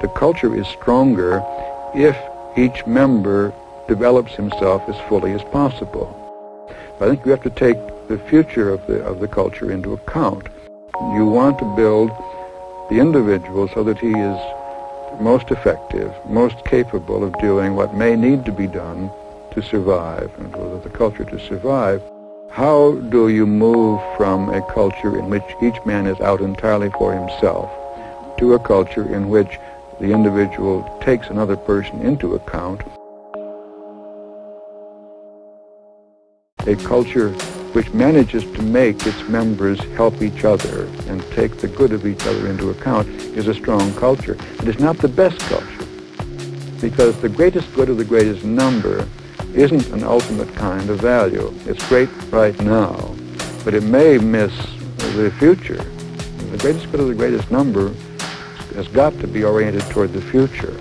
the culture is stronger if each member develops himself as fully as possible. I think you have to take the future of the culture into account. You want to build the individual so that he is most effective, most capable of doing what may need to be done to survive, and for the culture to survive. How do you move from a culture in which each man is out entirely for himself to a culture in which the individual takes another person into account? A culture which manages to make its members help each other and take the good of each other into account is a strong culture. It is not the best culture, because the greatest good of the greatest number isn't an ultimate kind of value. It's great right now, but it may miss the future. The greatest good of the greatest number has got to be oriented toward the future.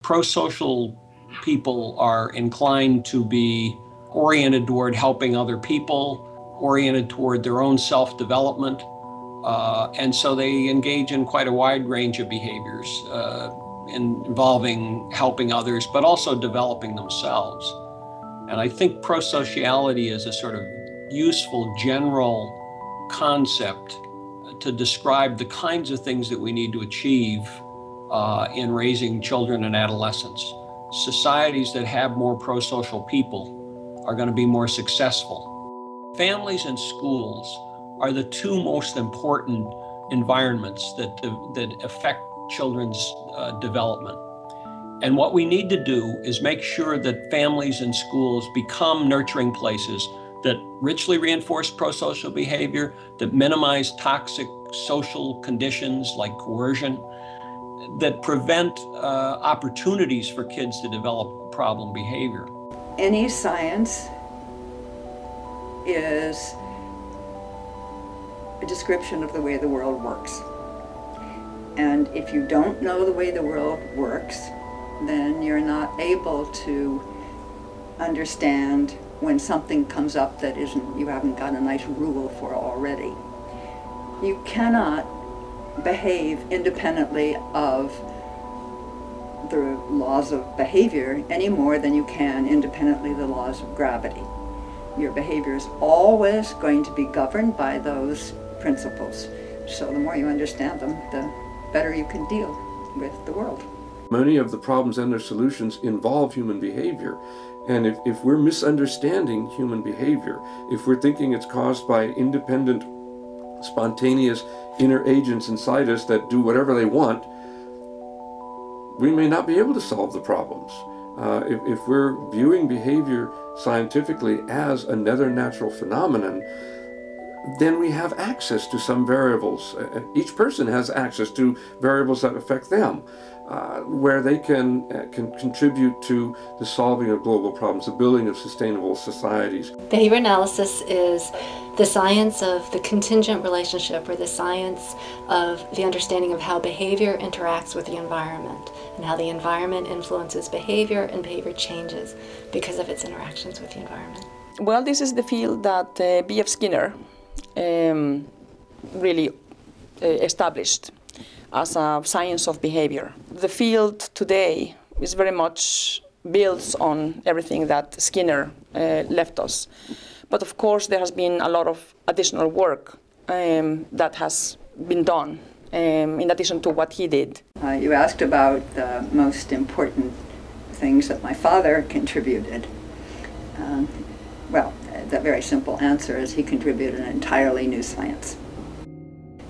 Prosocial people are inclined to be oriented toward helping other people, oriented toward their own self-development, and so they engage in quite a wide range of behaviors involving helping others, but also developing themselves. And I think prosociality is a sort of useful general concept to describe the kinds of things that we need to achieve in raising children and adolescents. Societies that have more prosocial people are going to be more successful. Families and schools are the two most important environments that affect children's development. And what we need to do is make sure that families and schools become nurturing places that richly reinforce prosocial behavior, that minimize toxic social conditions like coercion, that prevent opportunities for kids to develop problem behavior. Any science is a description of the way the world works. And if you don't know the way the world works, then you're not able to understand when something comes up that you haven't got a nice rule for already. You cannot behave independently of the laws of behavior any more than you can independently the laws of gravity. Your behavior is always going to be governed by those principles. So the more you understand them, the better you can deal with the world. Many of the problems and their solutions involve human behavior. And if we're misunderstanding human behavior, if we're thinking it's caused by independent, spontaneous inner agents inside us that do whatever they want, we may not be able to solve the problems. If we're viewing behavior scientifically as another natural phenomenon, then we have access to some variables. Each person has access to variables that affect them, where they can contribute to the solving of global problems, the building of sustainable societies. Behavior analysis is the science of the contingent relationship, or the science of the understanding of how behavior interacts with the environment, and how the environment influences behavior, and behavior changes because of its interactions with the environment. Well, this is the field that B.F. Skinner really established as a science of behavior. The field today is very much builds on everything that Skinner left us. But of course there has been a lot of additional work that has been done in addition to what he did. You asked about the most important things that my father contributed. Well, the very simple answer is he contributed an entirely new science.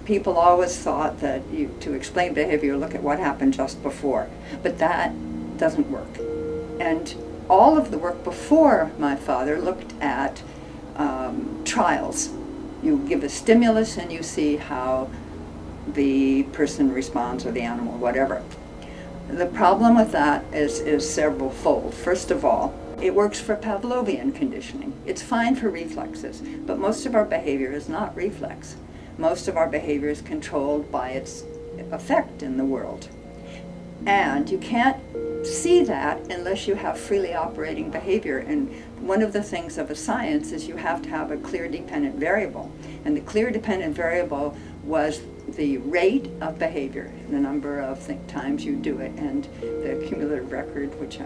People always thought that to explain behavior, look at what happened just before, but that doesn't work. And all of the work before my father looked at trials. You give a stimulus and you see how the person responds, or the animal, whatever. The problem with that is several-fold. First of all, it works for Pavlovian conditioning. It's fine for reflexes, but most of our behavior is not reflex. Most of our behavior is controlled by its effect in the world. And you can't see that unless you have freely operating behavior. And one of the things of a science is you have to have a clear dependent variable. And the clear dependent variable was the rate of behavior, the number of times you do it, and the cumulative record, which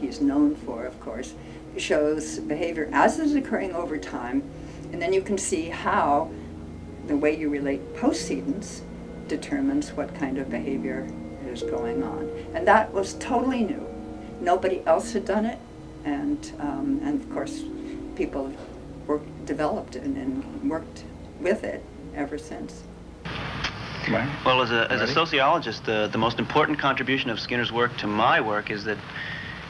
he's known for, of course, shows behavior as it's occurring over time. And then you can see how the way you relate postcedents determines what kind of behavior is going on. And that was totally new. Nobody else had done it, and of course people developed it and worked with it ever since. Well, as a sociologist, the most important contribution of Skinner's work to my work is that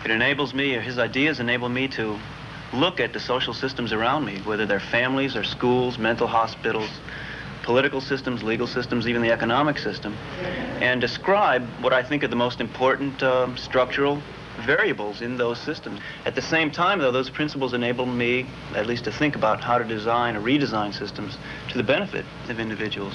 it enables me, or his ideas enable me, to look at the social systems around me, whether they're families or schools, mental hospitals, political systems, legal systems, even the economic system, and describe what I think are the most important structural variables in those systems. At the same time, though, those principles enable me at least to think about how to design or redesign systems to the benefit of individuals.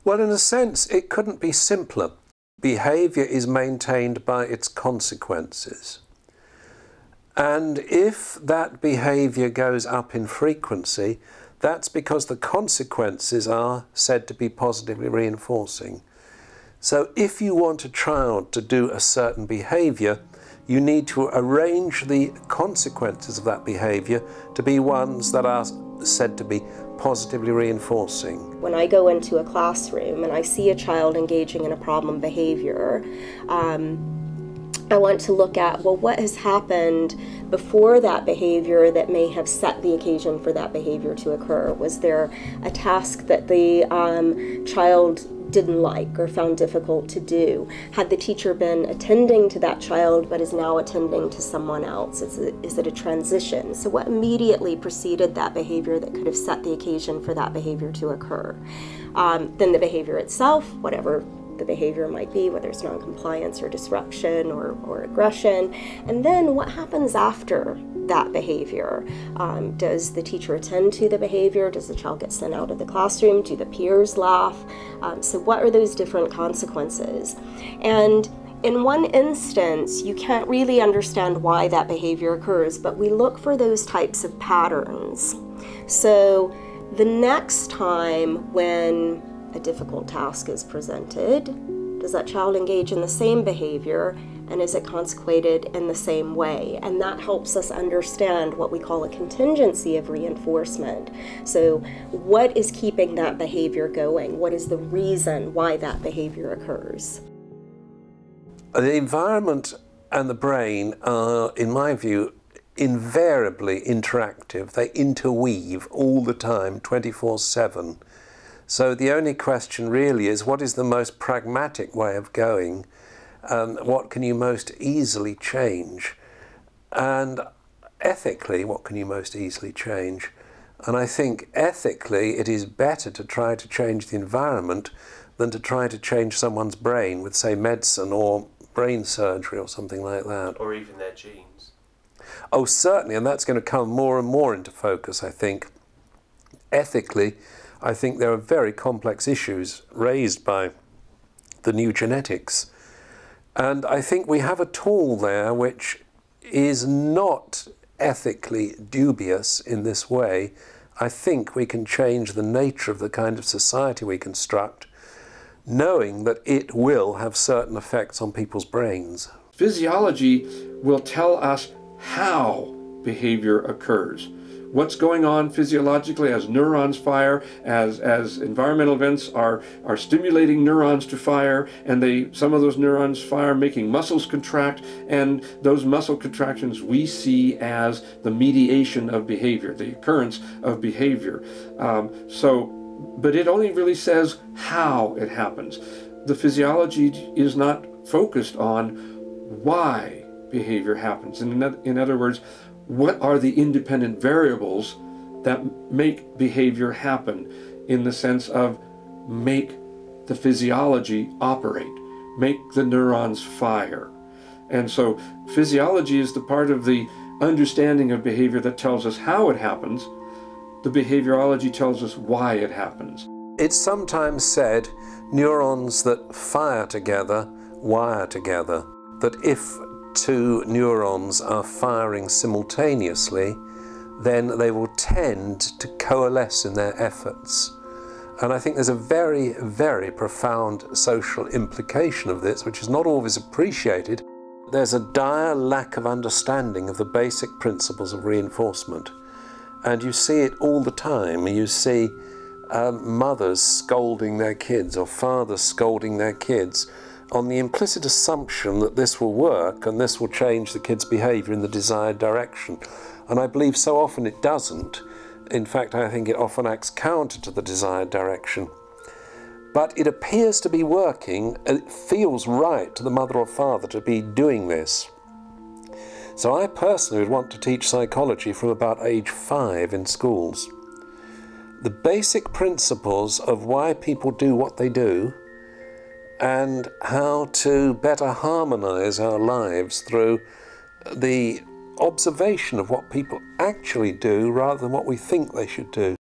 Well, in a sense, it couldn't be simpler. Behaviour is maintained by its consequences. And if that behaviour goes up in frequency, that's because the consequences are said to be positively reinforcing. So if you want a child to do a certain behaviour, you need to arrange the consequences of that behaviour to be ones that are said to be positively reinforcing. When I go into a classroom and I see a child engaging in a problem behavior, I want to look at, well, what has happened before that behavior that may have set the occasion for that behavior to occur? Was there a task that the child didn't like or found difficult to do? Had the teacher been attending to that child but is now attending to someone else? Is it a transition? So what immediately preceded that behavior that could have set the occasion for that behavior to occur? Then the behavior itself, whatever the behavior might be, whether it's non-compliance or disruption or aggression. And then what happens after that behavior? Does the teacher attend to the behavior? Does the child get sent out of the classroom? Do the peers laugh? So what are those different consequences? And in one instance, you can't really understand why that behavior occurs, but we look for those types of patterns. So the next time when a difficult task is presented, does that child engage in the same behavior, and is it consequated in the same way? And that helps us understand what we call a contingency of reinforcement. So what is keeping that behavior going? What is the reason why that behavior occurs? The environment and the brain are, in my view, invariably interactive. They interweave all the time, 24/7. So the only question really is, what is the most pragmatic way of going? What can you most easily change? And ethically, what can you most easily change? And I think ethically it is better to try to change the environment than to try to change someone's brain with, say, medicine or brain surgery or something like that. Or even their genes. Oh, certainly, and that's going to come more and more into focus, I think. Ethically, I think there are very complex issues raised by the new genetics. And I think we have a tool there which is not ethically dubious in this way. I think we can change the nature of the kind of society we construct, knowing that it will have certain effects on people's brains. Physiology will tell us how behavior occurs. What's going on physiologically as neurons fire, as environmental events are stimulating neurons to fire, and some of those neurons fire making muscles contract, and those muscle contractions we see as the mediation of behavior, the occurrence of behavior. But it only really says how it happens. The physiology is not focused on why behavior happens. In other words, what are the independent variables that make behavior happen, in the sense of make the physiology operate, make the neurons fire. And so physiology is the part of the understanding of behavior that tells us how it happens. The behaviorology tells us why it happens. It's sometimes said neurons that fire together wire together, that if two neurons are firing simultaneously, then they will tend to coalesce in their efforts. And I think there's a very, very profound social implication of this, which is not always appreciated. There's a dire lack of understanding of the basic principles of reinforcement. And you see it all the time. You see mothers scolding their kids or fathers scolding their kids on the implicit assumption that this will work and this will change the kid's behavior in the desired direction. And I believe so often it doesn't. In fact, I think it often acts counter to the desired direction. But it appears to be working, and it feels right to the mother or father to be doing this. So I personally would want to teach psychology from about age 5 in schools. The basic principles of why people do what they do, and how to better harmonize our lives through the observation of what people actually do rather than what we think they should do.